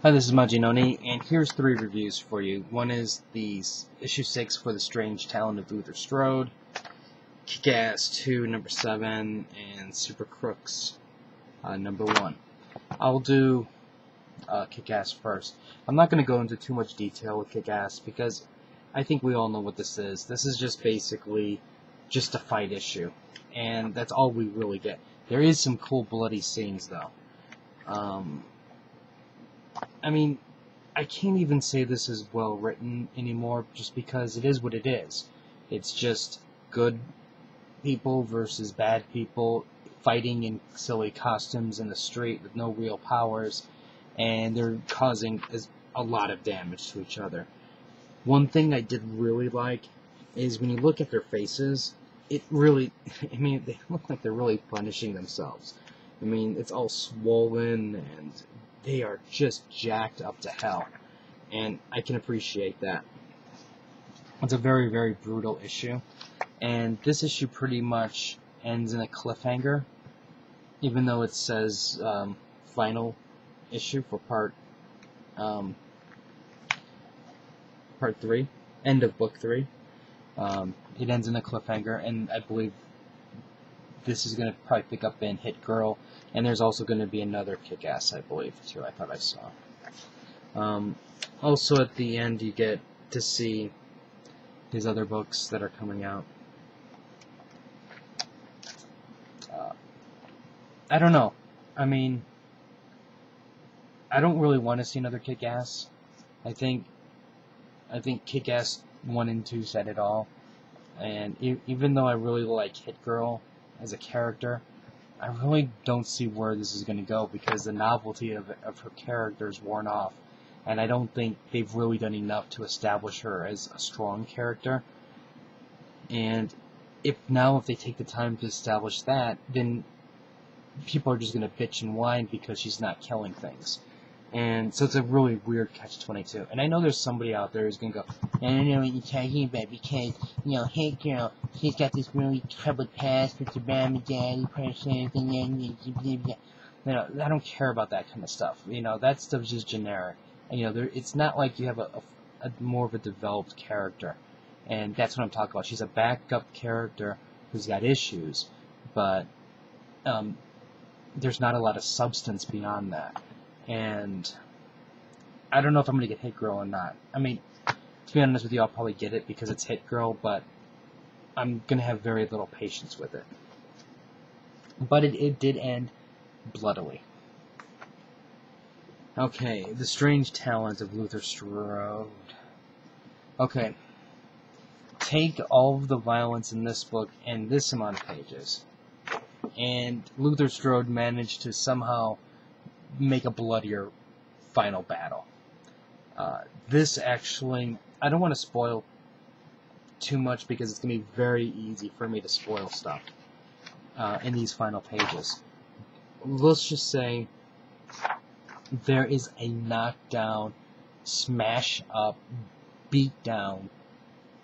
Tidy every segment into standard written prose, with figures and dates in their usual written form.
Hi, this is Majinoni, and here's 3 reviews for you. One is the issue 6 for The Strange Talent of Luther Strode, Kick-Ass 2, number 7, and Super Crooks, number 1. I'll do Kick-Ass first. I'm not going to go into too much detail with Kick-Ass because I think we all know what this is. This is just basically just a fight issue, and that's all we really get. There is some cool bloody scenes, though. I mean, I can't even say this is well written anymore just because it is what it is. It's just good people versus bad people fighting in silly costumes in the street with no real powers, and they're causing a lot of damage to each other. One thing I did really like is when you look at their faces, it really, I mean, they look like they're really punishing themselves. I mean, it's all swollen and they are just jacked up to hell, and I can appreciate that. It's a very, very brutal issue, and this issue pretty much ends in a cliffhanger, even though it says final issue for part 3, end of book 3. It ends in a cliffhanger, and I believe this is going to probably pick up in Hit Girl, and there's also going to be another Kick-Ass, I believe, too. I thought I saw. Also, at the end, you get to see these other books that are coming out. I don't know. I mean, I don't really want to see another Kick-Ass. I think Kick-Ass 1 and 2 said it all. And even though I really like Hit Girl as a character, I really don't see where this is going to go because the novelty of her character is worn off, and I don't think they've really done enough to establish her as a strong character. And if they take the time to establish that, then people are just going to bitch and whine because she's not killing things. And so it's a really weird catch-22. And I know there's somebody out there who's going to go, I don't know what you're talking about because, Hit Girl, she's got this really troubled past with your mom and daddy person, and I don't care about that kind of stuff. That stuff's just generic. And, it's not like you have a more of a developed character. And that's what I'm talking about. She's a backup character who's got issues, but there's not a lot of substance beyond that. And I don't know if I'm going to get Hit Girl or not. I mean, to be honest with you, I'll probably get it because it's Hit Girl, but I'm going to have very little patience with it. But it did end bloodily. Okay, The Strange Talent of Luther Strode. Okay, take all of the violence in this book and this amount of pages, and Luther Strode managed to somehow make a bloodier final battle. This actually, I don't want to spoil too much because it's going to be very easy for me to spoil stuff in these final pages. Let's just say there is a knockdown, smash up, beat down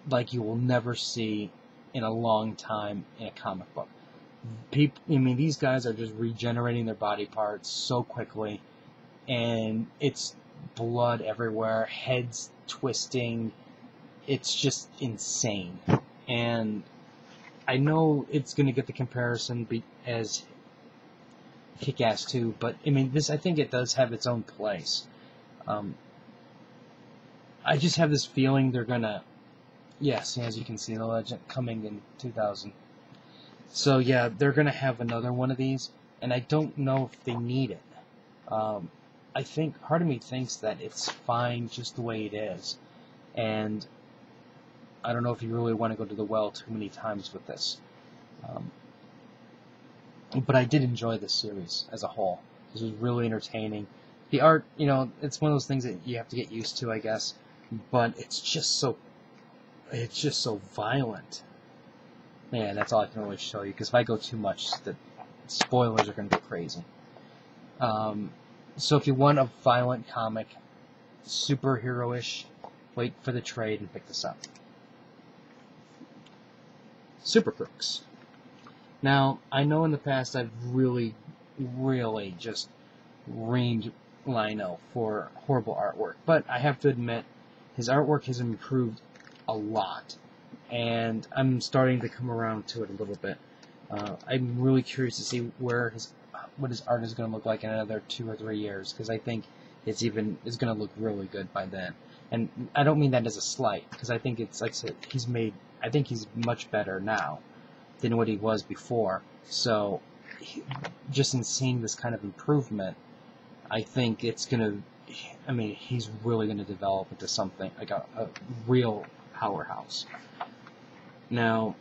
like you will never see in a long time in a comic book. These guys are just regenerating their body parts so quickly, and it's blood everywhere, heads twisting. It's just insane. And I know it's going to get the comparison as Kick-Ass 2, but I think it does have its own place. I just have this feeling they're going to, yes, as you can see, the legend coming in 2000. So yeah, they're going to have another one of these, and I don't know if they need it. I think, part of me thinks that it's fine just the way it is, and I don't know if you really want to go to the well too many times with this. But I did enjoy this series as a whole. This was really entertaining. The art, it's one of those things that you have to get used to, I guess, but it's just so violent. Man, that's all I can really show you, because if I go too much, the spoilers are going to be crazy. So if you want a violent comic, superhero-ish, wait for the trade and pick this up. Super Crooks. Now, I know in the past I've really just reamed Lionel for horrible artwork, but I have to admit his artwork has improved a lot, and I'm starting to come around to it a little bit. I'm really curious to see what his art is going to look like in another 2 or 3 years, because I think it's going to look really good by then. And I don't mean that as a slight, because I think it's like I said, I think he's much better now than what he was before. So just in seeing this kind of improvement, I think it's going to, I mean, he's really going to develop into something like a real powerhouse. Now,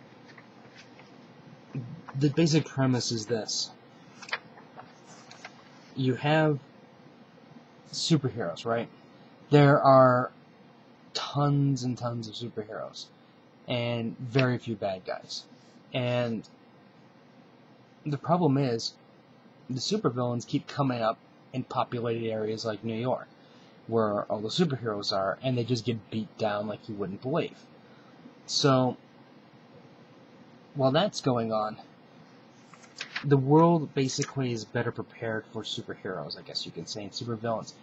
the basic premise is this. You have superheroes, right? There are tons and tons of superheroes, and very few bad guys. And the problem is, the supervillains keep coming up in populated areas like New York, where all the superheroes are, and they just get beat down like you wouldn't believe. So, while that's going on, the world basically is better prepared for superheroes, I guess you can say, and supervillains.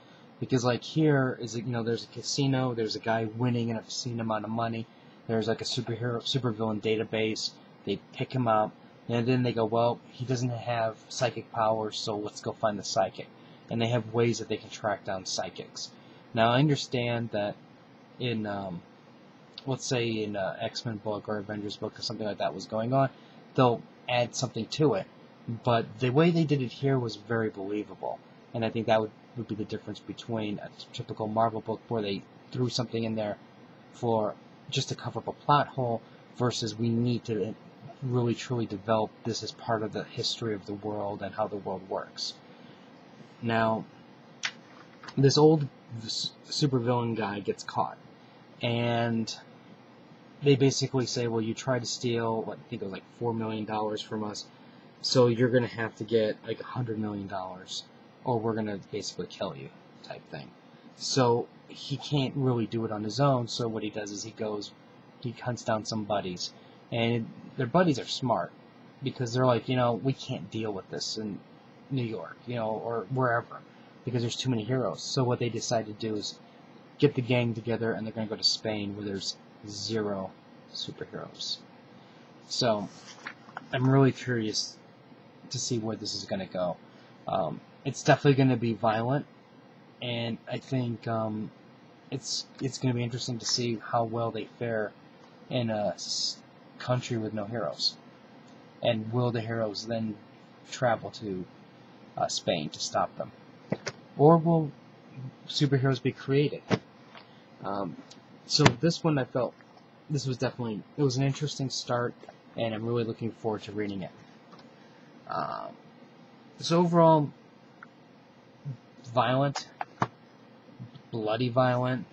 Because like here is, there's a casino, there's a guy winning an obscene amount of money, there's like a supervillain database, they pick him up, and then they go, well, he doesn't have psychic powers, so let's go find the psychic. And they have ways that they can track down psychics. Now, I understand that in, let's say in an X-Men book or Avengers book or something like that was going on, they'll add something to it. But the way they did it here was very believable. And I think that would be the difference between a typical Marvel book where they threw something in there for just to cover up a plot hole versus we need to really truly develop this as part of the history of the world and how the world works. Now, this old supervillain guy gets caught, and they basically say, well, you tried to steal, I think it was like $4 million from us, so you're going to have to get like $100 million, or we're going to basically kill you, type thing. So he can't really do it on his own, so what he does is he hunts down some buddies, and their buddies are smart, because they're like, we can't deal with this in New York, or wherever, because there's too many heroes. So what they decide to do is get the gang together, and they're going to go to Spain, where there's 0 superheroes. So I'm really curious to see where this is going to go. It's definitely going to be violent, and I think it's going to be interesting to see how well they fare in a country with no heroes. And will the heroes then travel to Spain to stop them? Or will superheroes be created? So this one, I felt this was definitely, it was an interesting start, and I'm really looking forward to reading it. So overall, violent, bloody violent,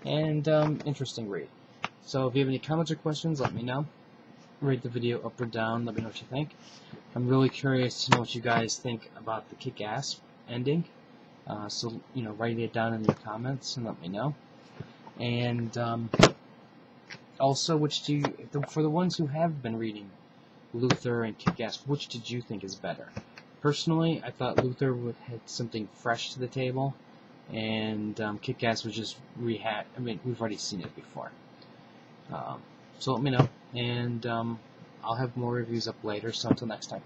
and interesting read. So if you have any comments or questions, let me know. Rate the video up or down, let me know what you think. I'm really curious to know what you guys think about the Kick-Ass ending. So, write it down in the comments and let me know. And also, for the ones who have been reading Luther and Kick-Ass, which did you think is better? Personally, I thought Luther had something fresh to the table, and Kick-Ass was just we've already seen it before. So let me know, and I'll have more reviews up later, so until next time.